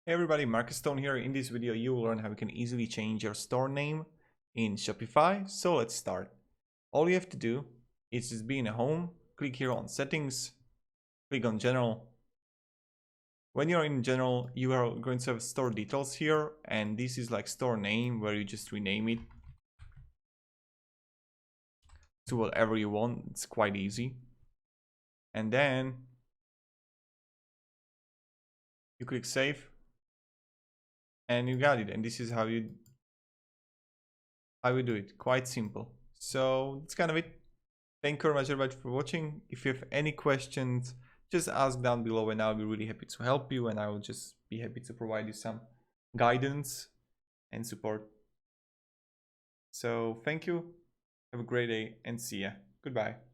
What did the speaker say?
Hey everybody, Marcus Stone here. In this video, you will learn how you can easily change your store name in Shopify. So let's start. All you have to do is just be in a home, click here on settings, click on general. When you're in general, you are going to have store details here, and this is like store name where you just rename it to whatever you want. It's quite easy. And then you click save and you got it. And this is how you do it. Quite simple. So that's kind of it. Thank you very much everybody for watching. If you have any questions, just ask down below and I'll be really happy to help you, and I will just be happy to provide you some guidance and support. So thank you, have a great day and see ya. Goodbye.